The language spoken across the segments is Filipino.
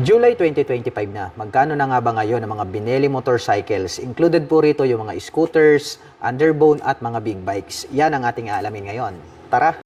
July 2025 na. Magkano na nga ba ngayon ang mga Benelli motorcycles? Included po rito yung mga scooters, underbone at mga big bikes. Yan ang ating aalamin ngayon. Tara!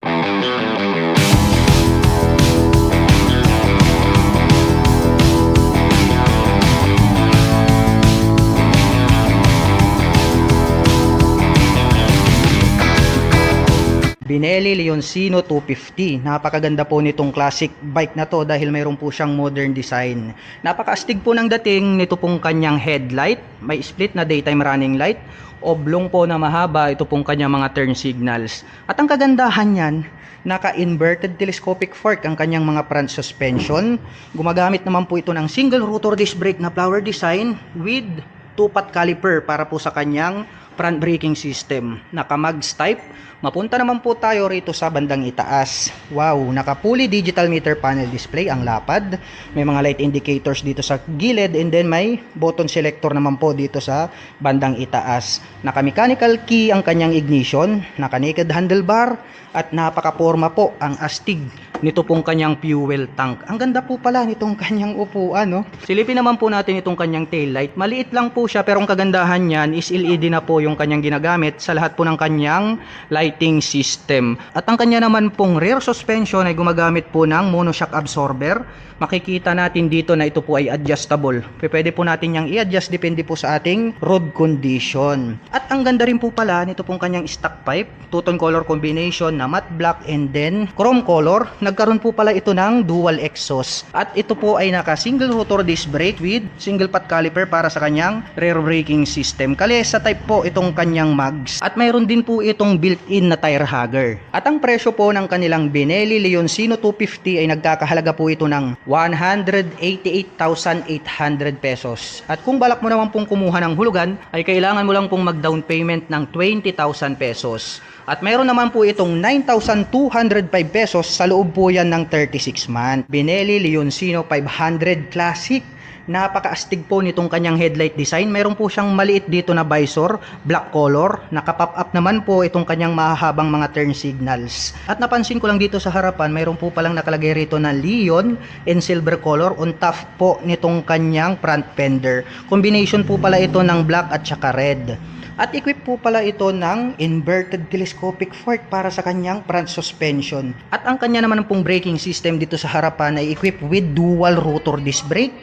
Benelli Leoncino 250. Napakaganda po nitong classic bike na to dahil mayroon po siyang modern design. Napakaastig po ng dating nito pong kanyang headlight. May split na daytime running light. Oblong po na mahaba ito pong kanyang mga turn signals. At ang kagandahan niyan, naka-inverted telescopic fork ang kanyang mga front suspension. Gumagamit naman po ito ng single rotor disc brake na flower design with 2-pot caliper para po sa kanyang front braking system. Naka-mags type. Mapunta naman po tayo rito sa bandang itaas. Wow, naka-fully digital meter panel display ang lapad. May mga light indicators dito sa gilid and then may button selector naman po dito sa bandang itaas. Naka-mechanical key ang kanyang ignition, naka-naked handlebar at napaka-forma po ang astig nito pong kanyang fuel tank. Ang ganda po pala nitong kanyang upuan, no? Silipin naman po natin itong kanyang taillight. Maliit lang po siya pero ang kagandahan niyan is LED na po yung kanyang ginagamit sa lahat po ng kanyang lighting system. At ang kanya naman pong rear suspension ay gumagamit po ng monoshock absorber. Makikita natin dito na ito po ay adjustable. Pwede po natin yang i-adjust depende po sa ating road condition. At ang ganda rin po pala nito pong kanyang stock pipe, two-tone color combination na matte black and then chrome color. Nagkaroon po pala ito ng dual exhaust. At ito po ay naka single rotor disc brake with single pot caliper para sa kanyang rear braking system. Kalesa type po itong kanyang mags. At mayroon din po itong built-in na tire hugger. At ang presyo po ng kanilang Benelli Leoncino 250 ay nagkakahalaga po ito ng 188,800 pesos. At kung balak mo naman pong kumuha ng hulugan, ay kailangan mo lang pong mag-down payment ng 20,000 pesos. At mayroon naman po itong 9,205 pesos sa loob po yan ng 36 month. Benelli Leoncino 500 Classic. Napakaastig po nitong kanyang headlight design. Mayroon po siyang maliit dito na visor, black color. Naka-pop up naman po itong kanyang mahahabang mga turn signals. At napansin ko lang dito sa harapan, mayroon po palang nakalagay rito na Leon in silver color on top po nitong kanyang front fender. Combination po pala ito ng black at saka red. At equip po pala ito ng inverted telescopic fork para sa kanyang front suspension. At ang kanya naman pong braking system dito sa harapan ay equipped with dual rotor disc brake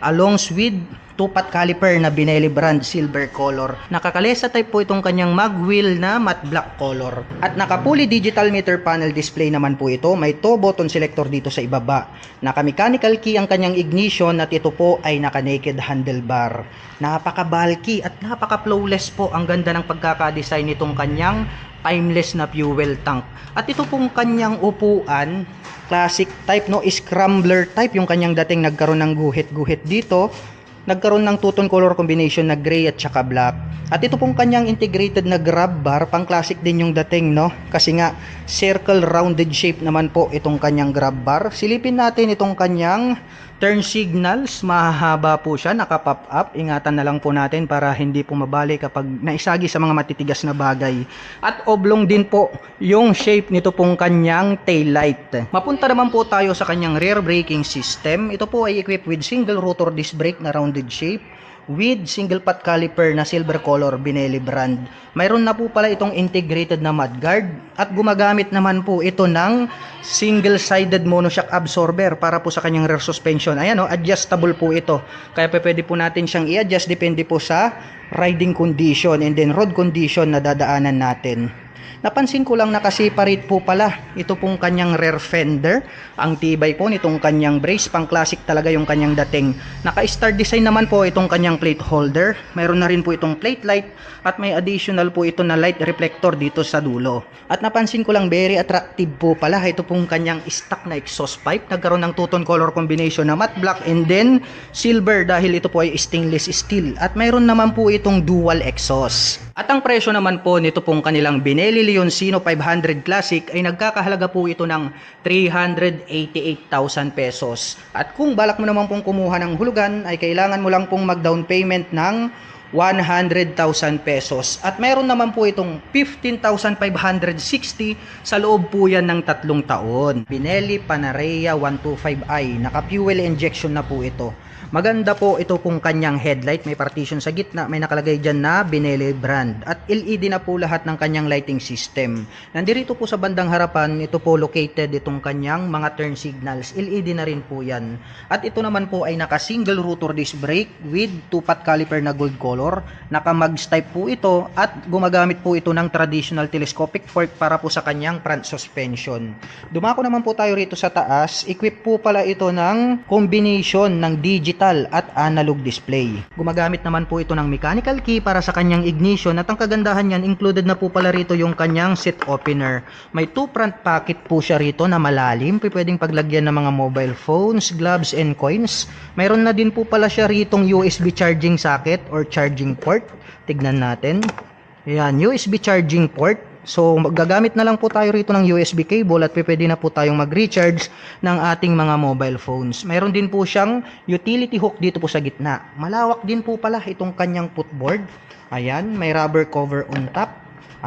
along with 2-pot caliper na Benelli brand silver color. Nakakalesa type po itong kanyang mag wheel na matte black color. At naka-fully digital meter panel display naman po ito. May 2 button selector dito sa ibaba. Naka-mechanical key ang kanyang ignition at ito po ay naka-naked handlebar. Napaka-bulky at napaka-flawless po. Ang ganda ng pagkaka-design nitong kanyang timeless na fuel tank. At ito pong kanyang upuan, classic type, no, scrambler type yung kanyang dating. Nagkaroon ng guhit-guhit dito. Nagkaroon ng two-tone color combination na gray at saka black. At ito pong kanyang integrated na grab bar, pang classic din yung dating, no? Kasi nga circle rounded shape naman po itong kanyang grab bar. Silipin natin itong kanyang turn signals, mahaba po siya, naka-pop up. Ingatan na lang po natin para hindi po mabali kapag naisagi sa mga matitigas na bagay. At oblong din po yung shape nito pong kanyang tail light. Mapunta naman po tayo sa kanyang rear braking system. Ito po ay equipped with single rotor disc brake na rounded shape with single pot caliper na silver color Benelli brand. Mayroon na po pala itong integrated na mudguard at gumagamit naman po ito ng single-sided monoshock absorber para po sa kanyang rear suspension. Ayan, o, adjustable po ito. Kaya pwede po natin siyang i-adjust depende po sa riding condition and then road condition na dadaanan natin. Napansin ko lang nakaseparate po pala ito pong kanyang rear fender. Ang tibay po nitong kanyang brace, pang classic talaga yung kanyang dating. Naka-star design naman po itong kanyang plate holder. Mayroon na rin po itong plate light at may additional po ito na light reflector dito sa dulo. At napansin ko lang very attractive po pala ito pong kanyang stock na exhaust pipe. Nagkaroon ng two-tone color combination na matte black and then silver dahil ito po ay stainless steel. At mayroon naman po itong dual exhaust. At ang presyo naman po nito pong kanilang Benelli Leoncino 500 Classic ay nagkakahalaga po ito ng 388,000 pesos. At kung balak mo naman pong kumuha ng hulugan ay kailangan mo lang pong mag-down payment ng 100,000 pesos. At meron naman po itong 15,560 sa loob po yan ng 3 taon. Binelli Panarea 125i, naka-fuel injection na po ito. Maganda po ito pong kanyang headlight, may partition sa gitna, may nakalagay dyan na Binelli brand. At LED na po lahat ng kanyang lighting system. Nandito po sa bandang harapan, ito po located itong kanyang mga turn signals. LED na rin po yan. At ito naman po ay naka-single rotor disc brake with 2-pot caliper na gold color. Naka-mags type po ito at gumagamit po ito ng traditional telescopic fork para po sa kanyang front suspension. Dumako naman po tayo rito sa taas. Equip po pala ito ng combination ng digital at analog display. Gumagamit naman po ito ng mechanical key para sa kanyang ignition at ang kagandahan niyan, included na po pala rito yung kanyang seat opener. May 2 front pocket po siya rito na malalim, pwedeng paglagyan ng mga mobile phones, gloves and coins. Mayroon na din po pala siya ritong USB charging socket or charging port. Tignan natin. Ayan, USB charging port. So, gagamit na lang po tayo rito ng USB cable at pwede na po tayong mag-recharge ng ating mga mobile phones. Mayroon din po siyang utility hook dito po sa gitna. Malawak din po pala itong kanyang footboard. Ayan, may rubber cover on top.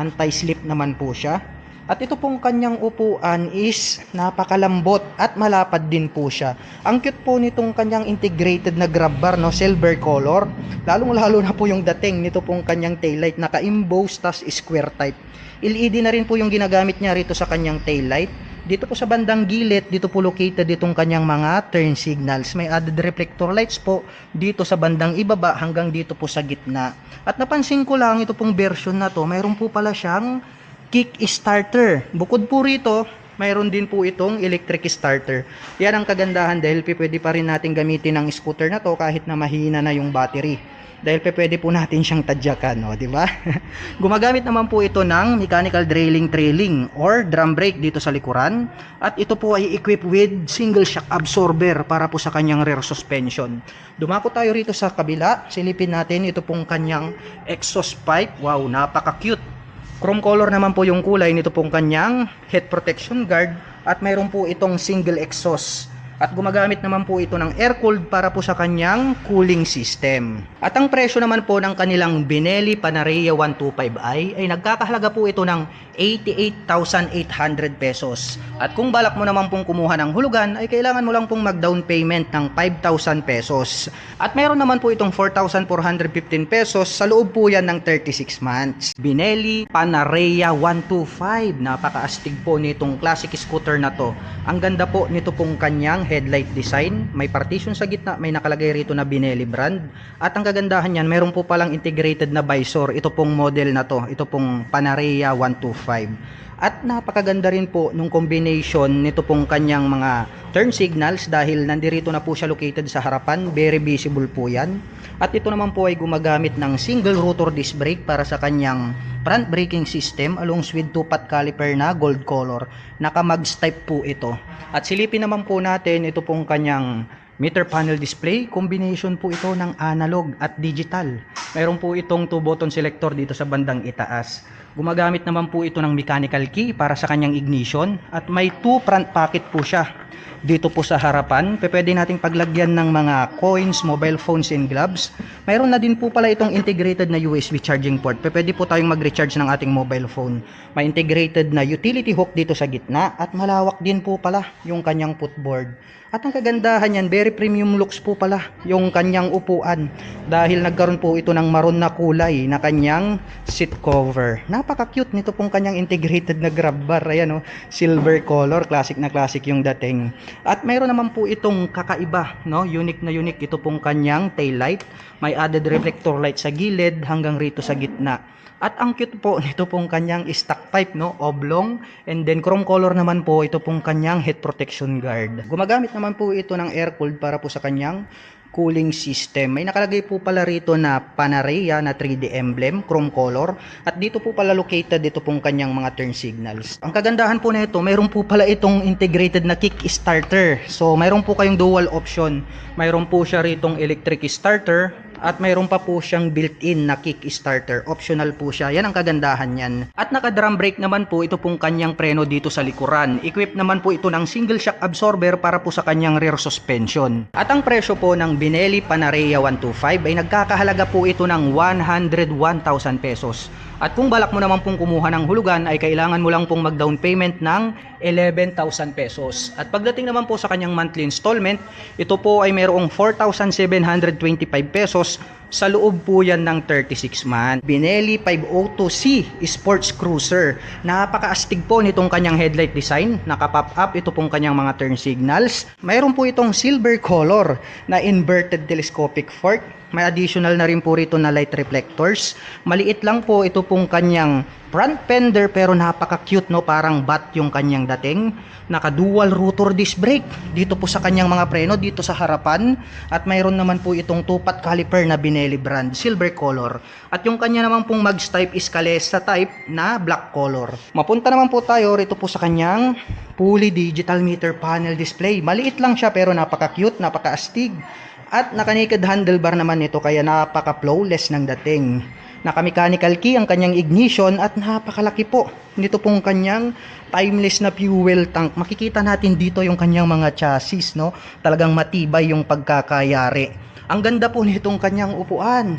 Anti-slip naman po siya. At ito pong kanyang upuan is napakalambot at malapad din po siya. Ang cute po nitong kanyang integrated na grab bar, no, silver color. Lalong-lalo na po yung dating nito pong kanyang taillight, naka-emboss tas square type. LED na rin po yung ginagamit niya rito sa kanyang taillight. Dito po sa bandang gilid, dito po located itong kanyang mga turn signals. May added reflector lights po dito sa bandang ibaba hanggang dito po sa gitna. At napansin ko lang ito pong version na to, mayroon po pala siyang kick starter. Bukod po rito, mayroon din po itong electric starter. Yan ang kagandahan dahil pwede pa rin natin gamitin ang scooter na to kahit na mahina na yung battery. Dahil pwede po natin siyang tadyakan, no, di ba? Gumagamit naman po ito ng mechanical trailing or drum brake dito sa likuran. At ito po ay equipped with single shock absorber para po sa kanyang rear suspension. Dumako tayo rito sa kabila. Silipin natin ito pong kanyang exhaust pipe. Wow, napaka-cute. Chrome color naman po yung kulay nito pong kanyang head protection guard at mayroon po itong single exhaust. At gumagamit naman po ito ng air-cooled para po sa kanyang cooling system. At ang presyo naman po ng kanilang Binelli Panarea 125i ay nagkakahalaga po ito ng 88,800 pesos. At kung balak mo naman pong kumuha ng hulugan ay kailangan mo lang pong mag-down payment ng 5,000 pesos. At meron naman po itong 4,415 pesos sa loob po yan ng 36 months. Binelli Panarea 125. Napakaastig po nitong classic scooter na to. Ang ganda po nito pong kanyang headlight design, may partition sa gitna, may nakalagay rito na Binelli brand. At ang kagandahan niyan, meron po palang integrated na visor. Ito pong model na to, ito pong Panarea 125. At napakaganda rin po nung combination nito pong kanyang mga turn signals dahil nandirito na po siya located sa harapan, very visible po yan. At ito naman po ay gumagamit ng single rotor disc brake para sa kanyang front braking system along with 2-pot caliper na gold color. Naka-mags type po ito. At silipin naman po natin ito pong kanyang meter panel display. Combination po ito ng analog at digital. Mayroon po itong 2-button selector dito sa bandang itaas. Gumagamit naman po ito ng mechanical key para sa kanyang ignition. At may 2 front pocket po siya dito po sa harapan. Pwede nating paglagyan ng mga coins, mobile phones and gloves. Mayroon na din po pala itong integrated na USB charging port. Pwede po tayong mag-recharge ng ating mobile phone. May integrated na utility hook dito sa gitna at malawak din po pala yung kanyang footboard. At ang kagandahan yan, very premium looks po pala yung kanyang upuan dahil nagkaroon po ito ng maroon na kulay na kanyang seat cover. Napaka-cute nito pong kanyang integrated na grab bar. Ayan, oh, silver color, classic na classic yung dating. At mayroon naman po itong kakaiba, no? Unique na unique ito pong kanyang tail light. May added reflector light sa gilid hanggang rito sa gitna. At ang cute po nito pong kanyang stock pipe, no, oblong, and then chrome color naman po ito pong kanyang head protection guard. Gumagamit naman po ito ng air cooled para po sa kanyang cooling system. May nakalagay po pala rito na Panarea na 3D emblem, chrome color, at dito po pala located ito pong kanyang mga turn signals. Ang kagandahan po nito, mayroon po pala itong integrated na kick starter. So mayroon po kayong dual option. Mayroon po siya ritong electric starter, At mayroon pa po siyang built-in na kickstarter. Optional po siya. Yan ang kagandahan niyan. At naka-drum brake naman po ito pong kanyang preno dito sa likuran. Equipped naman po ito ng single shock absorber para po sa kanyang rear suspension. At ang presyo po ng Benelli Panarea 125 ay nagkakahalaga po ito ng 101,000 pesos. At kung balak mo naman pong kumuha ng hulugan ay kailangan mo lang pong mag-down payment ng 11,000 pesos. At pagdating naman po sa kanyang monthly installment, ito po ay mayroong 4,725 pesos. Sa loob po yan ng 36 months. Benelli 502C Sports Cruiser. Napakaastig po nitong kanyang headlight design. Naka-pop up ito pong kanyang mga turn signals. Mayroon po itong silver color na inverted telescopic fork. May additional na rin po rito na light reflectors. Maliit lang po ito pong kanyang front fender pero napaka-cute, no? Parang bat yung kanyang dating. Naka-dual rotor disc brake dito po sa kanyang mga preno dito sa harapan. At mayroon naman po itong 2-pot caliper na Benelli brand, silver color. At yung kanya naman pong mags type is Calesa type na black color. Mapunta naman po tayo rito po sa kanyang fully digital meter panel display. Maliit lang siya pero napaka-cute, napaka-astig. At naka-naked handlebar naman ito kaya napaka-flawless ng dating. Naka-mechanical key ang kanyang ignition at napakalaki po nito pong kanyang timeless na fuel tank. Makikita natin dito yung kanyang mga chassis, no? Talagang matibay yung pagkakayari. Ang ganda po nitong kanyang upuan.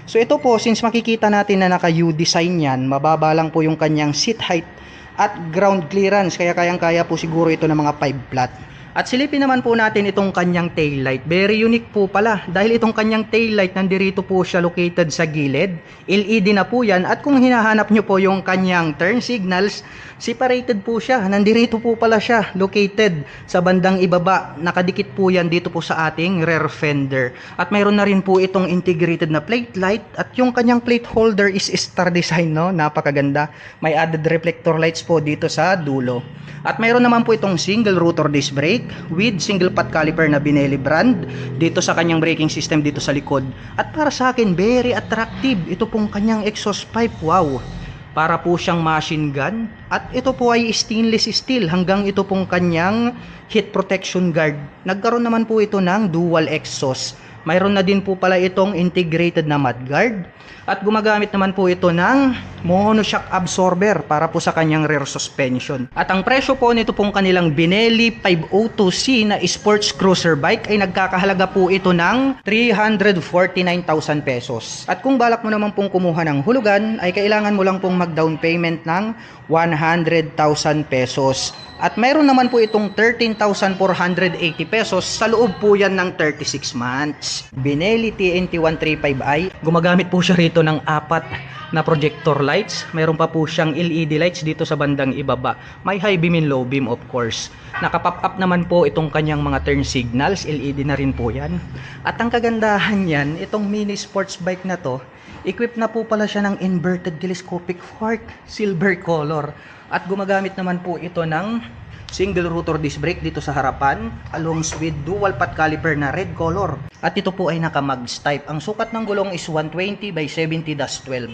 So ito po, since makikita natin na naka-U design yan, mababa lang po yung kanyang seat height at ground clearance. Kaya kayang-kaya po siguro ito ng mga 5 flat. At silipin naman po natin itong kanyang taillight. Very unique po pala dahil itong kanyang taillight nandirito po siya located sa gilid. LED na po yan at kung hinahanap nyo po yung kanyang turn signals, separated po siya. Nandirito po pala siya located sa bandang ibaba. Nakadikit po yan dito po sa ating rear fender. At mayroon na rin po itong integrated na plate light at yung kanyang plate holder is star design, no? Napakaganda. May added reflector lights po dito sa dulo. At mayroon naman po itong single rotor disc brake with single pot caliper na Benelli brand dito sa kanyang braking system dito sa likod. At para sa akin, very attractive ito pong kanyang exhaust pipe. Wow! Para po siyang machine gun. At ito po ay stainless steel hanggang ito pong kanyang heat protection guard. Nagkaroon naman po ito ng dual exhaust. Mayroon na din po pala itong integrated na mudguard. At gumagamit naman po ito ng monoshock absorber para po sa kanyang rear suspension. At ang presyo po nito pong kanilang Benelli 502C na sports cruiser bike ay nagkakahalaga po ito ng 349,000 pesos. At kung balak mo naman pong kumuha ng hulugan ay kailangan mo lang pong mag-down payment ng 100,000 pesos. At mayroon naman po itong 13,480 pesos sa loob po yan ng 36 months. Benelli TNT 135i, gumagamit po siya rito ng 4 na projector lights. Mayroon pa po siyang LED lights dito sa bandang ibaba. May high beam and low beam of course. Naka-pop up naman po itong kanyang mga turn signals. LED na rin po yan. At ang kagandahan yan, itong mini sports bike na to, equipped na po pala siya ng inverted telescopic fork, silver color. At gumagamit naman po ito ng single rotor disc brake dito sa harapan along with dual pot caliper na red color. At ito po ay naka-mags type. Ang sukat ng gulong is 120 by 70-12.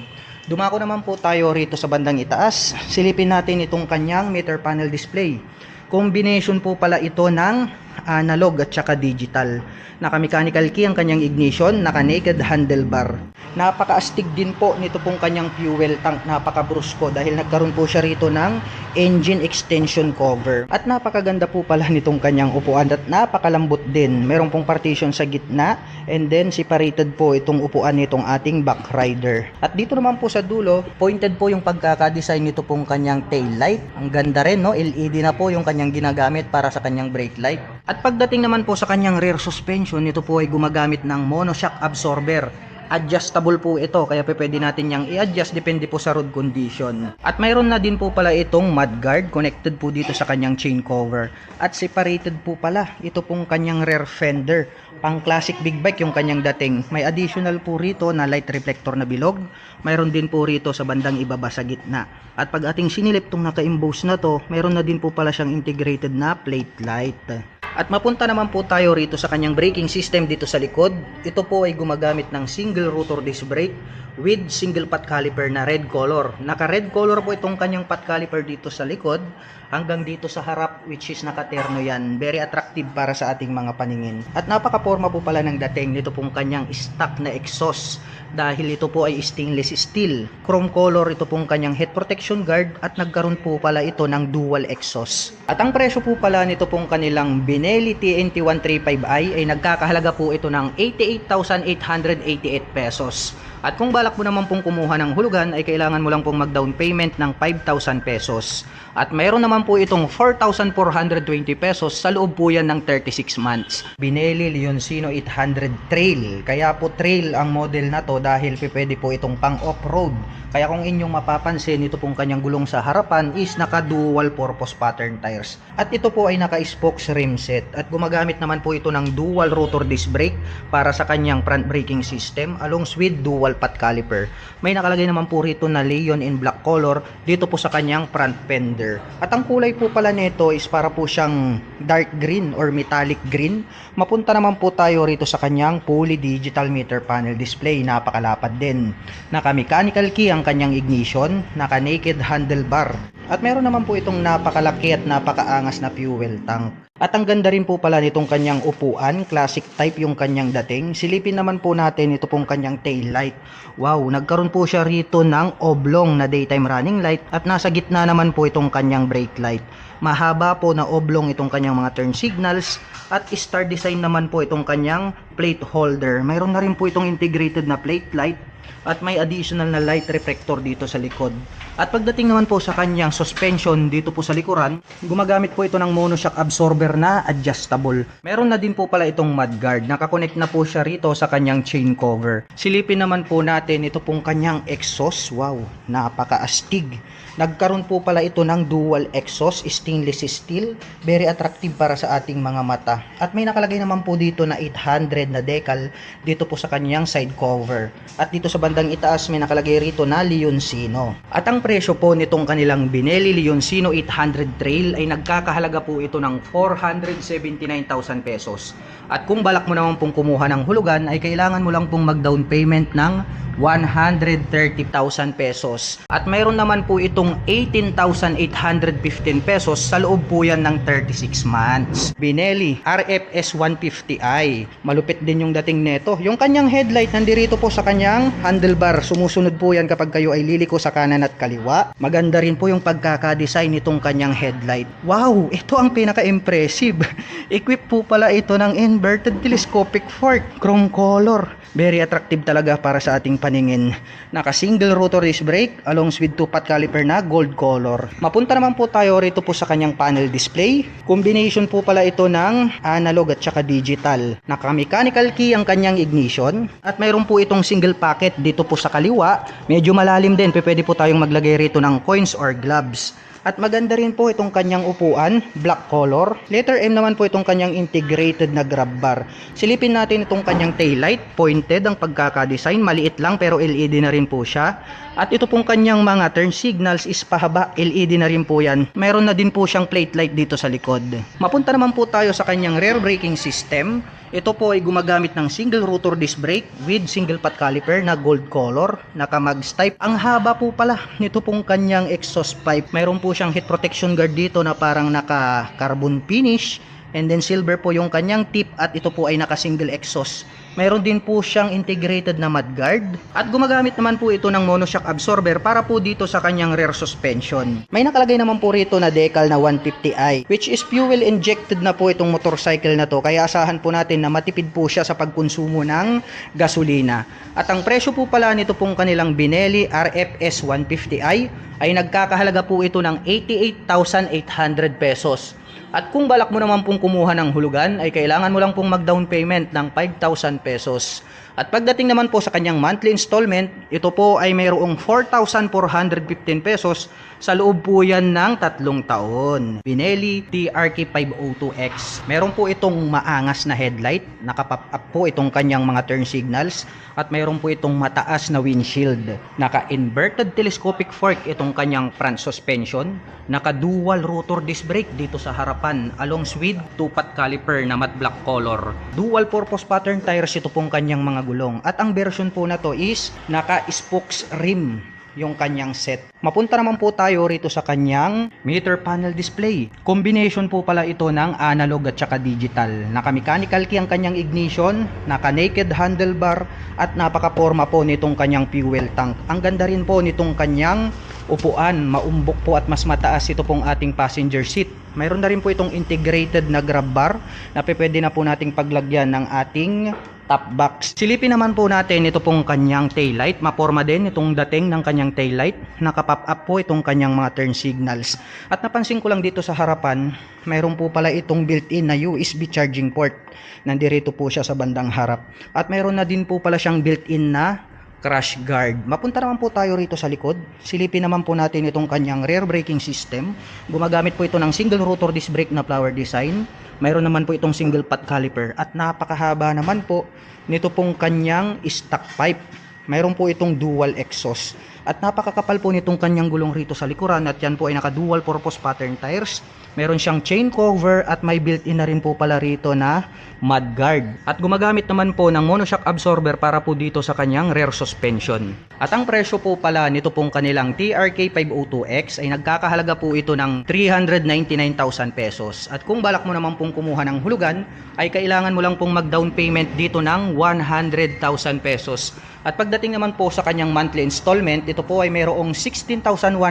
Dumako naman po tayo rito sa bandang itaas. Silipin natin itong kanyang meter panel display. Combination po pala ito ng analog at saka digital. Naka-mechanical key ang kanyang ignition, naka-naked handlebar. Napaka-astig din po nito pong kanyang fuel tank, napaka-brusko dahil nagkaroon po siya rito ng engine extension cover. At napakaganda po pala nitong kanyang upuan at napakalambot din. Meron pong partition sa gitna and then separated po itong upuan nitong ating back rider. At dito naman po sa dulo, pointed po yung pagkaka-design nito pong kanyang tail light. Ang ganda rin, no? LED na po yung kanyang ginagamit para sa kanyang brake light. At pagdating naman po sa kanyang rear suspension, ito po ay gumagamit ng monoshock absorber. Adjustable po ito, kaya pwede natin yang i-adjust depende po sa road condition. At mayroon na din po pala itong mudguard connected po dito sa kanyang chain cover. At separated po pala ito pong kanyang rear fender. Pang classic big bike yung kanyang dating. May additional po rito na light reflector na bilog. Mayroon din po rito sa bandang ibaba sa gitna. At pag ating sinilip tong naka-emboss na to, mayroon na din po pala siyang integrated na plate light. At mapunta naman po tayo rito sa kanyang braking system dito sa likod. Ito po ay gumagamit ng single rotor disc brake with single pot caliper na red color. Naka red color po itong kanyang pot caliper dito sa likod hanggang dito sa harap, which is nakaterno yan. Very attractive para sa ating mga paningin. At napaka-forma po pala ng dating nito pong kanyang stock na exhaust dahil ito po ay stainless steel. Chrome color ito pong kanyang head protection guard at nagkaroon po pala ito ng dual exhaust. At ang presyo po pala nito pong kanilang Benelli TNT 135i ay nagkakahalaga po ito ng 88,888 pesos. At kung balak mo naman pong kumuha ng hulugan ay kailangan mo lang pong mag-down payment ng 5,000 pesos. At mayroon naman po itong 4,420 pesos sa loob po yan ng 36 months. Benelli Leoncino 800 Trail. Kaya po trail ang model na to dahil pwede po itong pang off-road. Kaya kung inyong mapapansin, ito pong kanyang gulong sa harapan is naka dual purpose pattern tires. At ito po ay naka spokes rim set. At gumagamit naman po ito ng dual rotor disc brake para sa kanyang front braking system along with dual pot caliper. May nakalagay naman po rito na Leon in black color dito po sa kanyang front fender. At ang kulay po pala nito is para po siyang dark green or metallic green. Mapunta naman po tayo rito sa kanyang fully digital meter panel display. Napakalapad din. Naka mechanical key ang kanyang ignition, naka naked handlebar. At meron naman po itong napakalaki at napakaangas na fuel tank. At ang ganda rin po pala nitong kanyang upuan, classic type yung kanyang dating. Silipin naman po natin ito pong kanyang tail light. Wow, nagkaroon po siya rito ng oblong na daytime running light at nasa gitna naman po itong kanyang brake light. Mahaba po na oblong itong kanyang mga turn signals at star design naman po itong kanyang plate holder. Mayroon na rin po itong integrated na plate light at may additional na light reflector dito sa likod. At pagdating naman po sa kanyang suspension dito po sa likuran, gumagamit po ito ng monoshock absorber na adjustable. Meron na din po pala itong mudguard. Nakakonect na po siya rito sa kanyang chain cover. Silipin naman po natin ito pong kanyang exhaust. Wow, napaka-astig. Nagkaroon po pala ito ng dual exhaust, stainless steel. Very attractive para sa ating mga mata. At may nakalagay naman po dito na 800 na decal dito po sa kanyang side cover. At dito sa bandang itaas may nakalagay rito na Leoncino. At ang presyo po nitong kanilang Benelli Leoncino 800 Trail ay nagkakahalaga po ito ng 479,000 pesos. At kung balak mo naman pong kumuha ng hulugan ay kailangan mo lang pong mag-down payment ng 130,000 pesos. At mayroon naman po itong 18,815 pesos sa loob po yan ng 36 months. Benelli RFS 150i. Malupit din yung dating neto. Yung kanyang headlight nandirito po sa kanyang handlebar. Sumusunod po yan kapag kayo ay liliko sa kanan at kaliwa. Maganda rin po yung pagkaka-design nitong kanyang headlight. Wow, ito ang pinaka-impressive. Equip po pala ito ng inverted telescopic fork. Chrome color. Very attractive talaga para sa ating paningin. Naka single rotor disc brake along with 2-pot caliper na gold color. Mapunta naman po tayo rito po sa kanyang panel display. Combination po pala ito ng analog at saka digital. Naka mechanical key ang kanyang ignition at mayroon po itong single pocket dito po sa kaliwa. Medyo malalim din, pwede po tayong maglagay rito ng coins or gloves. At maganda rin po itong kanyang upuan, black color. Letter M naman po itong kanyang integrated na grab bar. Silipin natin itong kanyang taillight, pointed ang pagkakadesign, maliit lang pero LED na rin po siya. At ito pong kanyang mga turn signals is pahaba, LED na rin po yan. Mayroon na din po siyang plate light dito sa likod. Mapunta naman po tayo sa kanyang rear braking system. Ito po ay gumagamit ng single rotor disc brake with single pot caliper na gold color, naka mags type. Ang haba po pala nito pong kanyang exhaust pipe. Mayroon po siyang heat protection guard dito na parang naka carbon finish. And then silver po yung kanyang tip at ito po ay naka single exhaust. Mayroon din po siyang integrated na mudguard at gumagamit naman po ito ng monoshock absorber para po dito sa kanyang rear suspension. May nakalagay naman po rito na decal na 150i which is fuel injected na po itong motorcycle na to, kaya asahan po natin na matipid po siya sa pagkonsumo ng gasolina. At ang presyo po pala nito pong kanilang Benelli RFS 150i ay nagkakahalaga po ito ng 88,800 pesos. At kung balak mo naman pong kumuha ng hulugan ay kailangan mo lang pong mag-down payment ng 5,000 pesos. At pagdating naman po sa kanyang monthly installment, ito po ay mayroong 4,415 pesos sa loob po yan ng 3 taon. Benelli TRK 502X. Meron po itong maangas na headlight, naka-pop up po itong kanyang mga turn signals at mayroon po itong mataas na windshield. Naka-inverted telescopic fork itong kanyang front suspension, naka-dual rotor disc brake dito sa harap harapan along with tupat caliper na matte black color. Dual purpose pattern tires ito pong kanyang mga gulong. At ang version po na to is naka-spokes rim yung kanyang set. Mapunta naman po tayo rito sa kanyang meter panel display. Combination po pala ito ng analog at saka digital. Naka-mechanical key ang kanyang ignition, naka-naked handlebar, at napaka-forma po nitong kanyang fuel tank. Ang ganda rin po nitong kanyang upuan, maumbok po at mas mataas ito pong ating passenger seat. Mayroon na rin po itong integrated na grab bar na pwede na po nating paglagyan ng ating top box. Silipin naman po natin ito pong kanyang taillight. Maporma din itong dating ng kanyang taillight. Nakapop up po itong kanyang mga turn signals. At napansin ko lang dito sa harapan, mayroon po pala itong built-in na USB charging port. Nandirito po siya sa bandang harap. At mayroon na din po pala siyang built-in na crash guard. Mapunta naman po tayo rito sa likod. Silipin naman po natin itong kanyang rear braking system. Gumagamit po ito ng single rotor disc brake na flower design. Mayroon naman po itong single pot caliper at napakahaba naman po nito pong kanyang stock pipe. Mayroon po itong dual exhaust at napakakapal po nitong kanyang gulong rito sa likuran at yan po ay naka dual purpose pattern tires. Meron siyang chain cover at may built-in na rin po pala rito na mud guard. At gumagamit naman po ng monoshock absorber para po dito sa kanyang rear suspension. At ang presyo po pala nito pong kanilang TRK 502X ay nagkakahalaga po ito ng 399,000 pesos. At kung balak mo naman pong kumuha ng hulugan, ay kailangan mo lang pong mag-down payment dito ng 100,000 pesos. At pagdating naman po sa kanyang monthly installment, ito po ay mayroong 16,150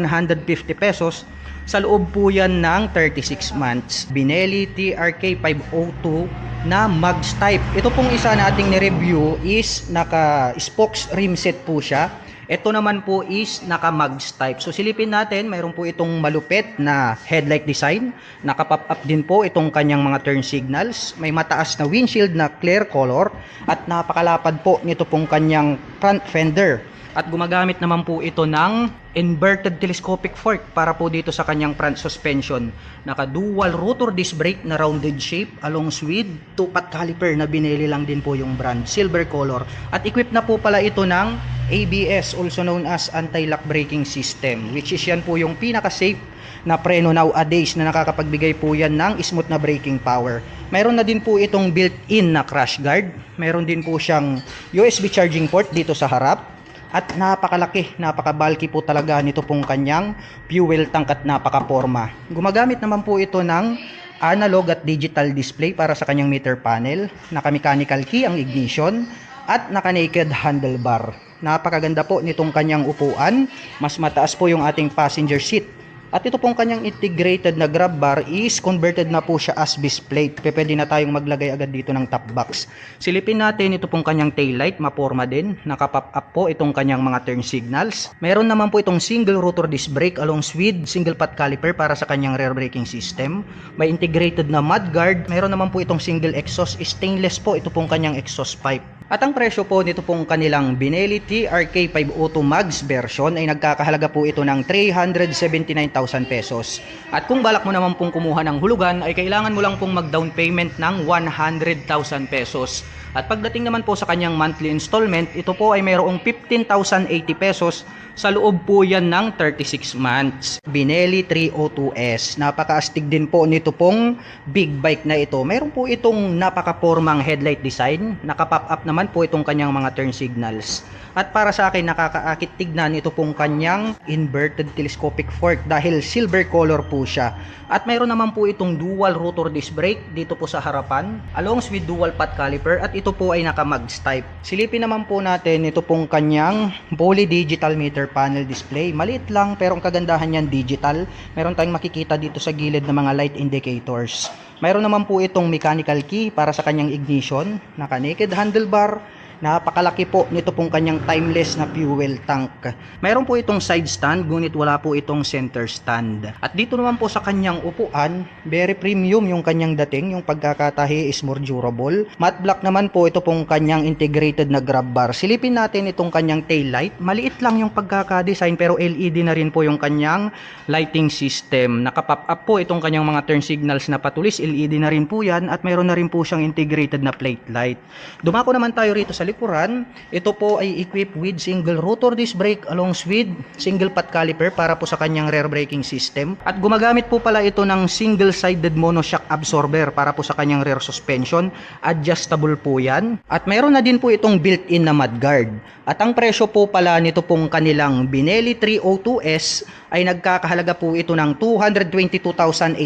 pesos. Sa loob po yan ng 36 months. Benelli TRK 502 na mugs type. Ito pong isa nating ni-review is naka-spokes rim set po siya. Ito naman po is naka-mugs type. So silipin natin, mayroon po itong malupit na headlight design. Naka-pop up din po itong kanyang mga turn signals. May mataas na windshield na clear color. At napakalapad po nito pong kanyang front fender. At gumagamit naman po ito ng inverted telescopic fork para po dito sa kanyang front suspension. Naka dual rotor disc brake na rounded shape along with tupat caliper na Benelli lang din po yung brand, silver color. At equipped na po pala ito ng ABS, also known as anti-lock braking system, which is yan po yung pinaka-safe na preno nowadays na nakakapagbigay po yan ng smooth na braking power. Mayroon na din po itong built-in na crash guard. Mayroon din po siyang USB charging port dito sa harap. At napakalaki, napaka-bulky po talaga nito pong kanyang fuel tank at napaka-forma. Gumagamit naman po ito ng analog at digital display para sa kanyang meter panel. Naka-mechanical key ang ignition at naka-naked handlebar. Napakaganda po nitong kanyang upuan. Mas mataas po yung ating passenger seat. At ito pong kanyang integrated na grab bar is converted na po siya as base plate. Pwede na tayong maglagay agad dito ng top box. Silipin natin ito pong kanyang taillight, maporma din. Naka-pop up po itong kanyang mga turn signals. Meron naman po itong single rotor disc brake along with single pot caliper para sa kanyang rear braking system. May integrated na mud guard. Meron naman po itong single exhaust, stainless po ito pong kanyang exhaust pipe. At ang presyo po nito pong kanilang Benelli TRK 502 Mags version ay nagkakahalaga po ito ng 379,000 pesos. At kung balak mo naman pong kumuha ng hulugan ay kailangan mo lang pong mag-down payment ng 100,000 pesos. At pagdating naman po sa kanyang monthly installment, ito po ay mayroong 15,080 pesos. Sa loob po yan ng 36 months. Benelli 302S. Napakaastig din po nito pong big bike na ito. Meron po itong napaka-formang headlight design. Naka-pop up naman po itong kanyang mga turn signals. At para sa akin, nakakaakit tignan ito pong kanyang inverted telescopic fork dahil silver color po siya. At mayroon naman po itong dual rotor disc brake dito po sa harapan along with dual pot caliper at ito po ay naka-mugs type. Silipin naman po natin ito pong kanyang fully digital meter panel display. Maliit lang pero ang kagandahan niyan digital. Meron tayong makikita dito sa gilid ng mga light indicators. Mayroon naman po itong mechanical key para sa kanyang ignition, naka-naked handlebar. Napakalaki po nito pong kanyang timeless na fuel tank. Mayroon po itong side stand, ngunit wala po itong center stand. At dito naman po sa kanyang upuan, very premium yung kanyang dating, yung pagkakatahi is more durable. Matte black naman po ito pong kanyang integrated na grab bar. Silipin natin itong kanyang tail light. Maliit lang yung pagkaka-design pero LED na rin po yung kanyang lighting system. Naka-pop up po itong kanyang mga turn signals na patulis, LED na rin po yan at mayroon na rin po siyang integrated na plate light. Dumako naman tayo rito sa likuran. Ito po ay equipped with single rotor disc brake along with single pot caliper para po sa kanyang rear braking system. At gumagamit po pala ito ng single-sided monoshock absorber para po sa kanyang rear suspension. Adjustable po yan. At mayroon na din po itong built-in na mudguard. At ang presyo po pala nito pong kanilang Benelli 302S ay nagkakahalaga po ito ng 222,800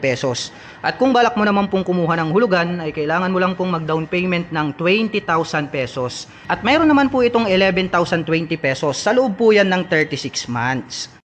pesos. At kung balak mo naman pong kumuha ng hulugan, ay kailangan mo lang pong mag-down payment ng 20,000 pesos. At mayroon naman po itong 11,020 pesos. Sa loob po yan ng 36 months.